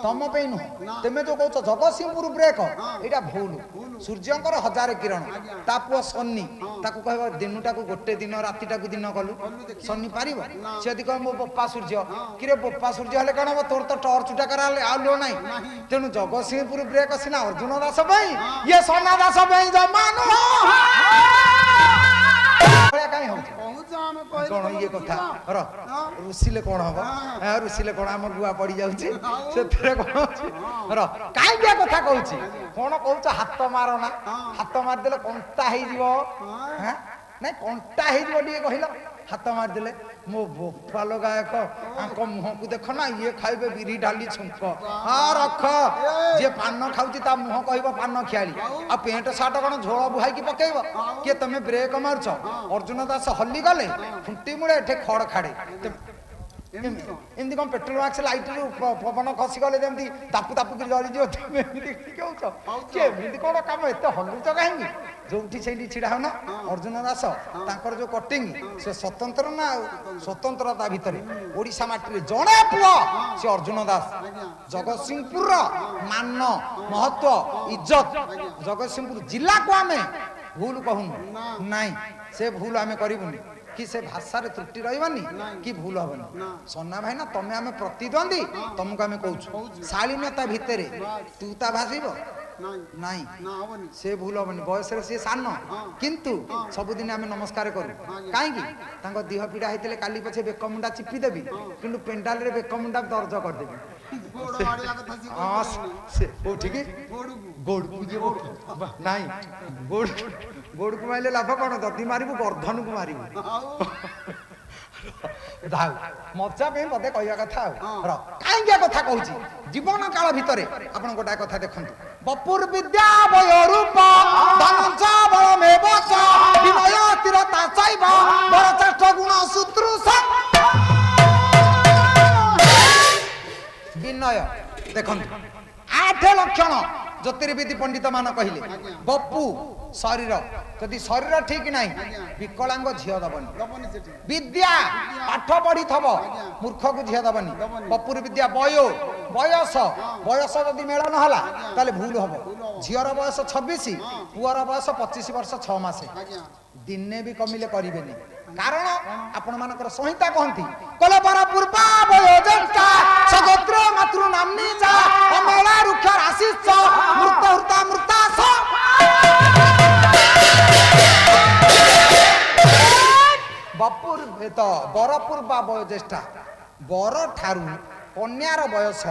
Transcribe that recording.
तम पे नुह तुम जो कौच जगतसिंहपुर ब्रेक यहाँ भूल सूर्यंकर 1000 किरण ता पुआ शनि ताकू कह दिनुटा को गोटे दिन रातिटा को दिन कलु शनि पार सी यदि कह मो बोपा सूर्य कि बोपा सूर्य हेल्ले कौन हम तोर तो टर्चटा कर आलो ना तेणु जगतसिंहपुर ब्रेक सीना अर्जुन दास ये सोना दास जमा कौन ये कथा रुषिले कौन हम रुषिले कौन आम गुआ पड़ जाऊँगी कहीं कथा कहूँ कौन कौच हाथ मारना हाथ मारिदे कंटा हो ना कंटा हो कहल हाथ मारिदे मो भोपाल गायक आंक मुह को देख ना ये खाइबे बिरी डाली छुंक हाँ रख जे पान खाऊची ता मुह कह पान खियाली आ पेंट सार्ट कौन झोल बुहाई की पकेब किए तुम ब्रेक मारुच अर्जुन दास हल्ली गले खुंटी मुड़े एठे खड़ खाड़े एमती कौन पेट्रोल मार्क्स लाइट पवन खसी गले जमी तापू तापू जरी कहमी कौन कम एत हलुच कहीं जो छिड़ा होना अर्जुन दास तांकर जो कटिंग से स्वतंत्र ना स्वतंत्रता भितर ओडिशा माटी जड़े पुआ से अर्जुन दास जगतसिंहपुर मान महत्व इज्जत जगतसिंहपुर जिला को आम भूल कहूनु नाई से भूल आम करूनी कि से भाषा रे त्रुटि रही कि भूल हेनी सोना भाई ना तमें आम प्रतिद्वंदी तुमको आम कौच शालीनता भितर तू ता भाषिब नाई से भूल हेनी बयस सी सान किंतु सबुदिन आम नमस्कार करूँ कहीं देह पीड़ा होते काली पछे बेकमुंडा चिपी देवी कि पेंडाल रे बेकमुंडा दर्ज करदेवी गोड़ को मारे लाभ कौन दधी मारू गर्धन को मारू मजा पे मत कह कथा कहीं कथा कहूँ जीवन काल भितर आप गोटाए कथा देखु बपुर विद्या वय रूप धनंज बलमेव च विनय स्थिरता चैव बरचेष्ट गुण शुश्रूष विनय देखु 8 लक्षण ज्योतिर्विधि पंडित मान कहले बपु शरीर जदि शरीर ठीक नहीं विकलांग झील दबनी विद्या पाठ पढ़ी थब मूर्ख को झील दबनी बपुर विद्या वयो बयस बयस जदि मेल नहला ताले भूल हम झीर बयस 26 पुअर बयस 25 वर्ष 6 मास दिने भी कमिले करें कारण आपण मानकर संहिता कहती कल पर पूर्वा वयोज्येष्ठा सगोत्र मातृ नाम्नी चा अमेला रुक्ष राशि च मृत हृता मृता स बपुर तो बर पूर्वा वयोज्येष्ठा बर ठारू कन्यार बयस